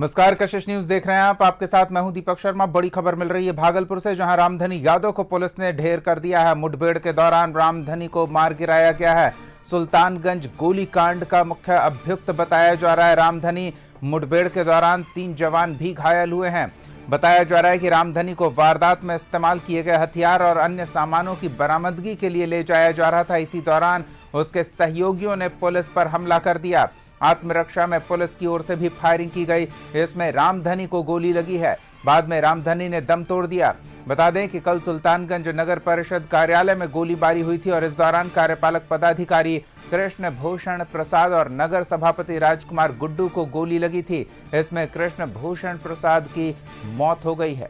नमस्कार, कशिश न्यूज देख रहे हैं आप। आपके साथ मैं हूं दीपक शर्मा। बड़ी खबर मिल रही है भागलपुर से, जहां रामधनी यादव को पुलिस ने ढेर कर दिया है। मुठभेड़ के दौरान रामधनी को मार गिराया गया है। सुल्तानगंज गोलीकांड का मुख्य अभियुक्त बताया जा रहा है रामधनी। मुठभेड़ के दौरान 3 जवान भी घायल हुए हैं। बताया जा रहा है कि रामधनी को वारदात में इस्तेमाल किए गए हथियार और अन्य सामानों की बरामदगी के लिए ले जाया जा रहा था। इसी दौरान उसके सहयोगियों ने पुलिस पर हमला कर दिया। आत्मरक्षा में पुलिस की ओर से भी फायरिंग की गई। इसमें रामधनी को गोली लगी है। बाद में रामधनी ने दम तोड़ दिया। बता दें कि कल सुल्तानगंज नगर परिषद कार्यालय में गोलीबारी हुई थी और इस दौरान कार्यपालक पदाधिकारी कृष्ण भूषण प्रसाद और नगर सभापति राजकुमार गुड्डू को गोली लगी थी। इसमें कृष्ण भूषण प्रसाद की मौत हो गई है।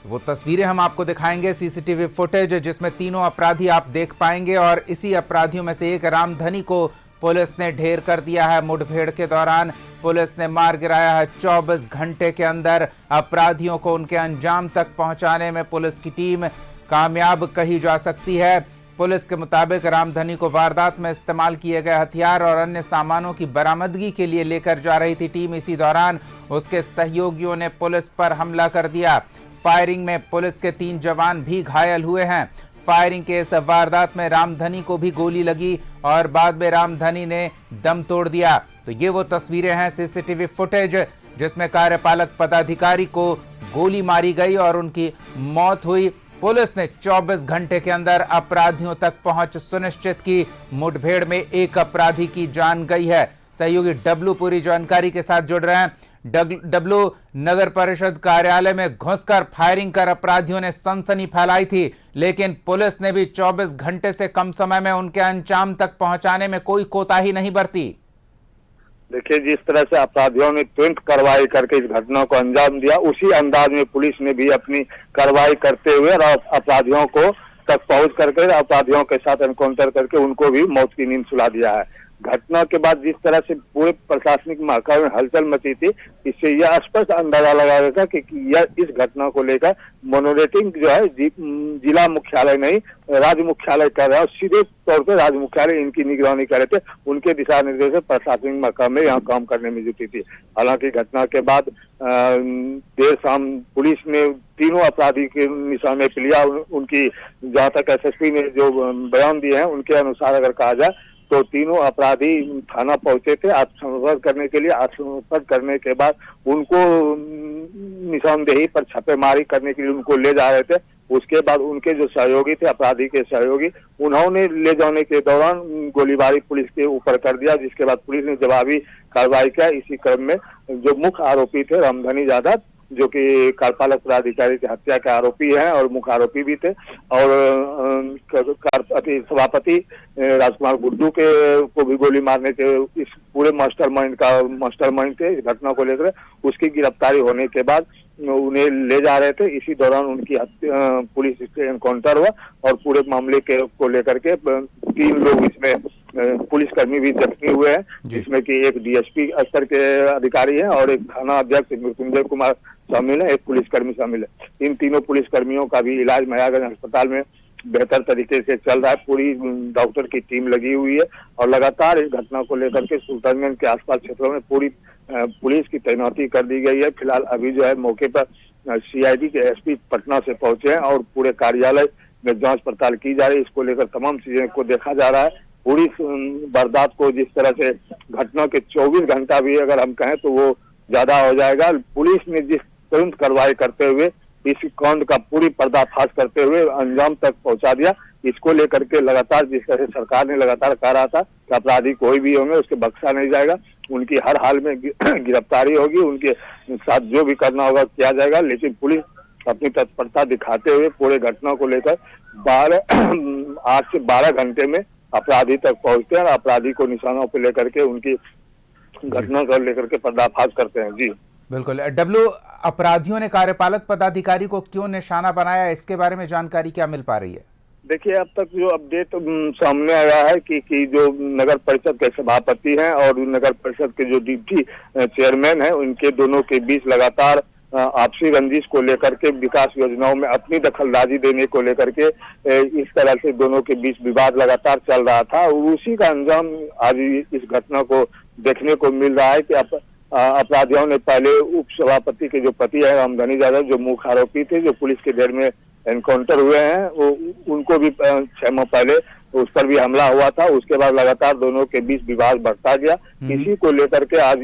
वो तस्वीरें हम आपको दिखाएंगे, सीसीटीवी फुटेज, जिसमें तीनों अपराधी आप देख पाएंगे और इसी अपराधियों में से एक रामधनी को पुलिस ने ढेर कर दिया है। मुठभेड़ के दौरान पुलिस ने मार गिराया है। 24 घंटे के अंदर अपराधियों को उनके अंजाम तक पहुंचाने में पुलिस की टीम कामयाब कही जा सकती है। पुलिस के मुताबिक रामधनी को वारदात में इस्तेमाल किए गए हथियार और अन्य सामानों की बरामदगी के लिए लेकर जा रही थी टीम। इसी दौरान उसके सहयोगियों ने पुलिस पर हमला कर दिया। फायरिंग में पुलिस के 3 जवान भी घायल हुए हैं। फायरिंग के इस वारदात में रामधनी को भी गोली लगी और बाद में रामधनी ने दम तोड़ दिया। तो ये वो तस्वीरें हैं, सीसीटीवी फुटेज, जिसमें कार्यपालक पदाधिकारी को गोली मारी गई और उनकी मौत हुई। पुलिस ने 24 घंटे के अंदर अपराधियों तक पहुंच सुनिश्चित की। मुठभेड़ में एक अपराधी की जान गई है। सहयोगी डब्लू पूरी जानकारी के साथ जुड़ रहे हैं। डब्लू, नगर परिषद कार्यालय में घुसकर फायरिंग कर अपराधियों ने सनसनी फैलाई थी, लेकिन पुलिस ने भी 24 घंटे से कम समय में उनके अंजाम तक पहुंचाने में कोई कोताही नहीं बरती। देखिए, जिस तरह से अपराधियों ने तुरंत कार्रवाई करके इस घटना को अंजाम दिया, उसी अंदाज में पुलिस ने भी अपनी कार्रवाई करते हुए अपराधियों को तक पहुंच करके अपराधियों के साथ एनकाउंटर करके उनको भी मौत की नींद सुला दिया है। घटना के बाद जिस तरह से पूरे प्रशासनिक महकमे में हलचल मची थी, इससे यह स्पष्ट अंदाजा लगाया था कि यह इस घटना को लेकर मनोरेटिंग जो है जिला मुख्यालय नहीं राज्य मुख्यालय कर रहा है और सीधे तौर पर राज्य मुख्यालय इनकी निगरानी कर रहे थे। उनके दिशा निर्देश से प्रशासनिक महकमे यहाँ काम करने में जुटी थी। हालांकि घटना के बाद देर शाम पुलिस ने तीनों अपराधी के निशाने पे लिया। उनकी जहाँ तक एसएसपी ने जो बयान दिए हैं उनके अनुसार अगर कहा जाए तो तीनों अपराधी थाना पहुंचे थे आत्मसमर्पण करने के लिए। आत्मसमर्पण करने के बाद उनको निशानदेही पर छापेमारी करने के लिए उनको ले जा रहे थे। उसके बाद उनके जो सहयोगी थे, अपराधी के सहयोगी, उन्होंने ले जाने के दौरान गोलीबारी पुलिस के ऊपर कर दिया, जिसके बाद पुलिस ने जवाबी कार्रवाई किया। इसी क्रम में जो मुख्य आरोपी थे रामधनी यादव, जो कि कार्यपालक पदाधिकारी की हत्या के आरोपी हैं और मुख्य आरोपी भी थे, और सभापति राजकुमार गुड्डू के को भी गोली मारने के इस पूरे मास्टरमाइंड थे इस घटना को लेकर। उसकी गिरफ्तारी होने के बाद उन्हें ले जा रहे थे। इसी दौरान उनकी पुलिस से एनकाउंटर हुआ और पूरे मामले को लेकर के 3 लोग इसमें पुलिसकर्मी भी जख्मी हुए हैं, जिसमें कि एक डीएसपी स्तर के अधिकारी हैं और एक थाना अध्यक्ष मृत्युंजय कुमार शामिल है, एक पुलिसकर्मी शामिल है। इन तीनों पुलिसकर्मियों का भी इलाज महाराजगंज अस्पताल में बेहतर तरीके से चल रहा है। पूरी डॉक्टर की टीम लगी हुई है और लगातार इस घटना को लेकर के सुल्तानगंज के आसपास क्षेत्रों में पूरी पुलिस की तैनाती कर दी गई है। फिलहाल अभी जो है मौके पर सीआईडी के एसपी पटना से पहुंचे हैं और पूरे कार्यालय में जांच पड़ताल की जा रही है। इसको लेकर तमाम चीजें को देखा जा रहा है। पूरी वारदात को जिस तरह से घटना के 24 घंटा भी अगर हम कहें तो वो ज्यादा हो जाएगा। पुलिस ने जिस तुरंत कार्रवाई करते हुए इस कांड का पूरी पर्दाफाश करते हुए अंजाम तक पहुंचा दिया, इसको लेकर के लगातार जिस तरह से सरकार ने लगातार कहा रहा था कि अपराधी कोई भी होंगे उसके बख्शा नहीं जाएगा, उनकी हर हाल में गिरफ्तारी होगी, उनके साथ जो भी करना होगा किया जाएगा। लेकिन पुलिस अपनी तत्परता दिखाते हुए पूरे घटना को लेकर 8 से 12 घंटे में अपराधी तक पहुंचते हैं और अपराधी को निशानों पर लेकर के उनकी घटना को लेकर के पर्दाफाश करते हैं। जी बिल्कुल डब्लू, अपराधियों ने कार्यपालक पदाधिकारी को क्यों निशाना बनाया, इसके बारे में जानकारी क्या मिल पा रही है? देखिए, अब तक जो अपडेट सामने आया है कि जो नगर परिषद के सभापति हैं और नगर परिषद के जो डिप्टी चेयरमैन हैं, उनके दोनों के बीच लगातार आपसी रंजिश को लेकर के, विकास योजनाओं में अपनी दखलंदाजी देने को लेकर के इस तरह से दोनों के बीच विवाद लगातार चल रहा था। और उसी का अंजाम आज इस घटना को देखने को मिल रहा है कि अपराधियों ने पहले उप सभापति के जो पति है रामधनी यादव, जो मुख्य आरोपी थे, जो पुलिस के घेर में एनकाउंटर हुए हैं, वो उनको भी 6 माह पहले उस पर भी हमला हुआ था। उसके बाद लगातार दोनों के बीच विवाद बढ़ता गया। इसी को लेकर के आज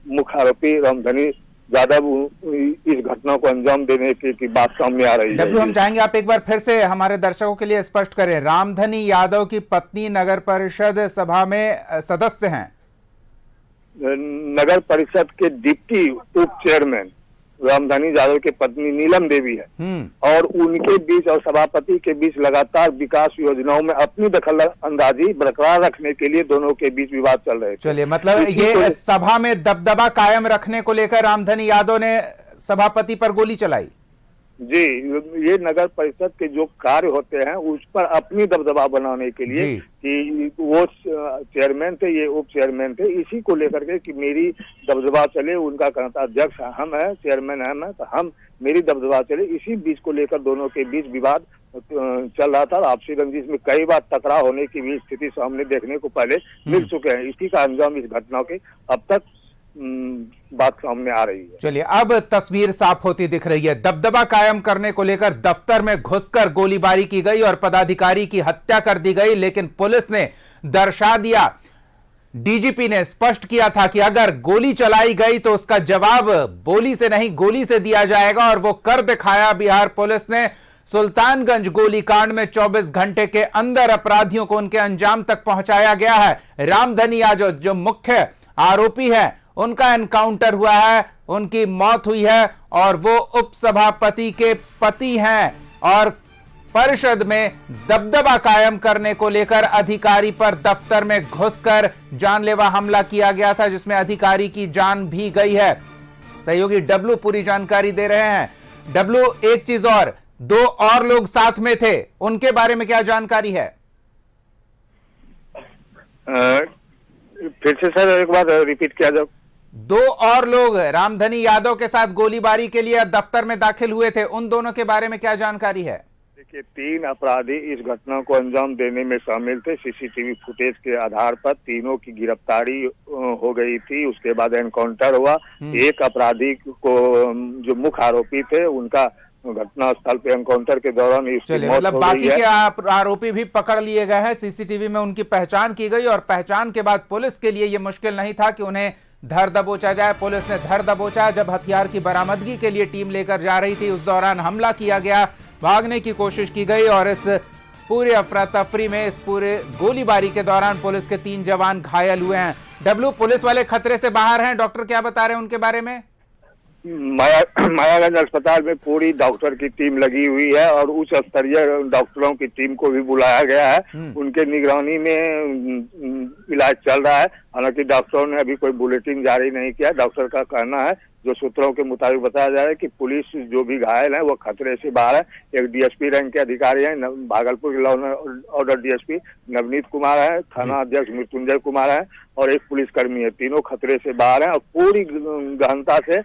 मुख्य आरोपी रामधनी यादव इस घटना को अंजाम देने की बात सामने आ रही है। डब्लू, हम चाहेंगे आप एक बार फिर से हमारे दर्शकों के लिए स्पष्ट करें। रामधनी यादव की पत्नी नगर परिषद सभा में सदस्य हैं, नगर परिषद के डिप्टी उप चेयरमैन रामधनी यादव की पत्नी नीलम देवी है, और उनके बीच और सभापति के बीच लगातार विकास योजनाओं में अपनी दखल अंदाजी बरकरार रखने के लिए दोनों के बीच विवाद चल रहे थे। चलिए, मतलब ये सभा में दबदबा कायम रखने को लेकर रामधनी यादव ने सभापति पर गोली चलाई। जी, ये नगर परिषद के जो कार्य होते हैं उस पर अपनी दबदबा बनाने के लिए कि वो चेयरमैन थे, ये उप चेयरमैन थे, इसी को लेकर के कि मेरी दबदबा चले, उनका कहता अध्यक्ष हम है, चेयरमैन हम है, तो हम मेरी दबदबा चले, इसी बीच को लेकर दोनों के बीच विवाद चल रहा था। आपसी रंजिश में कई बार टकराव होने की भी स्थिति सामने देखने को पहले मिल चुके हैं। इसी का अंजाम इस घटना के अब तक बात सामने आ रही है। चलिए, अब तस्वीर साफ होती दिख रही है। दबदबा कायम करने को लेकर दफ्तर में घुसकर गोलीबारी की गई और पदाधिकारी की हत्या कर दी गई, लेकिन पुलिस ने दर्शा दिया, डीजीपी ने स्पष्ट किया था कि अगर गोली चलाई गई तो उसका जवाब बोली से नहीं गोली से दिया जाएगा, और वो कर दिखाया बिहार पुलिस ने। सुल्तानगंज गोलीकांड में 24 घंटे के अंदर अपराधियों को उनके अंजाम तक पहुंचाया गया है। रामधनी यादव जो मुख्य आरोपी है, उनका एनकाउंटर हुआ है, उनकी मौत हुई है, और वो उपसभापति के पति हैं। और परिषद में दबदबा कायम करने को लेकर अधिकारी पर दफ्तर में घुसकर जानलेवा हमला किया गया था, जिसमें अधिकारी की जान भी गई है। सहयोगी डब्लू पूरी जानकारी दे रहे हैं। डब्लू, एक चीज और, 2 और लोग साथ में थे, उनके बारे में क्या जानकारी है? फिर से सर एक बार रिपीट किया जाए। 2 और लोग रामधनी यादव के साथ गोलीबारी के लिए दफ्तर में दाखिल हुए थे, उन दोनों के बारे में क्या जानकारी है? देखिए, 3 अपराधी इस घटना को अंजाम देने में शामिल थे। सीसीटीवी फुटेज के आधार पर तीनों की गिरफ्तारी हो गई थी। उसके बाद एनकाउंटर हुआ। एक अपराधी को, जो मुख्य आरोपी थे, उनका घटना स्थल पे एनकाउंटर के दौरान मतलब बाकी के आरोपी भी पकड़ लिए गए हैं, सीसीटीवी में उनकी पहचान की गई, और पहचान के बाद पुलिस के लिए यह मुश्किल नहीं था कि उन्हें धर दबोचा जाए। पुलिस ने धर दबोचा। जब हथियार की बरामदगी के लिए टीम लेकर जा रही थी, उस दौरान हमला किया गया, भागने की कोशिश की गई, और इस पूरे अफरा तफरी में, इस पूरे गोलीबारी के दौरान पुलिस के 3 जवान घायल हुए हैं। डब्लू, पुलिस वाले खतरे से बाहर हैं, डॉक्टर क्या बता रहे हैं उनके बारे में? मायागंज अस्पताल में पूरी डॉक्टर की टीम लगी हुई है, और उच्च स्तरीय डॉक्टरों की टीम को भी बुलाया गया है। उनके निगरानी में इलाज चल रहा है। हालांकि डॉक्टरों ने अभी कोई बुलेटिन जारी नहीं किया। डॉक्टर का कहना है, जो सूत्रों के मुताबिक बताया जा रहा है, कि पुलिस जो भी घायल है वो खतरे से बाहर है। एक डीएसपी रैंक के अधिकारी हैं, भागलपुर के law and order DSP Navneet Kumar है, थाना अध्यक्ष मृत्युंजय कुमार है, और एक पुलिसकर्मी है। तीनों खतरे से बाहर है और पूरी गहनता से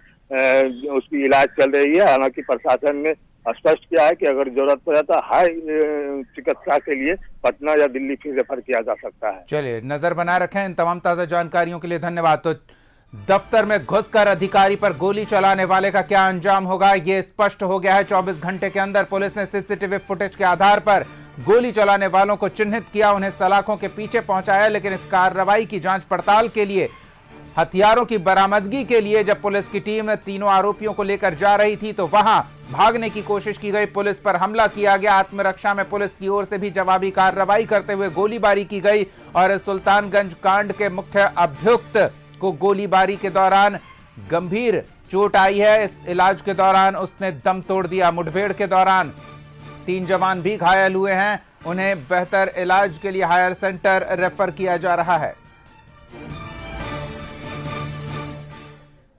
उसकी इलाज चल रही है। हालांकि प्रशासन ने स्पष्ट किया है कि अगर जरूरत पड़े तो हाई चिकित्सा के लिए पटना या दिल्ली फिर रेफर किया जा सकता है। चलिए, नजर बनाए रखें। इन तमाम ताजा जानकारियों के लिए धन्यवाद। तो दफ्तर में घुसकर अधिकारी पर गोली चलाने वाले का क्या अंजाम होगा, ये स्पष्ट हो गया है। 24 घंटे के अंदर पुलिस ने सीसीटीवी फुटेज के आधार पर गोली चलाने वालों को चिन्हित किया, उन्हें सलाखों के पीछे पहुंचाया। लेकिन इस कार्रवाई की जांच पड़ताल के लिए, हथियारों की बरामदगी के लिए जब पुलिस की टीम तीनों आरोपियों को लेकर जा रही थी, तो वहां भागने की कोशिश की गई, पुलिस पर हमला किया गया। आत्मरक्षा में पुलिस की ओर से भी जवाबी कार्रवाई करते हुए गोलीबारी की गई, और सुल्तानगंज कांड के मुख्य अभियुक्त को गोलीबारी के दौरान गंभीर चोट आई है। इस इलाज के दौरान उसने दम तोड़ दिया। मुठभेड़ के दौरान 3 जवान भी घायल हुए हैं, उन्हें बेहतर इलाज के लिए हायर सेंटर रेफर किया जा रहा है।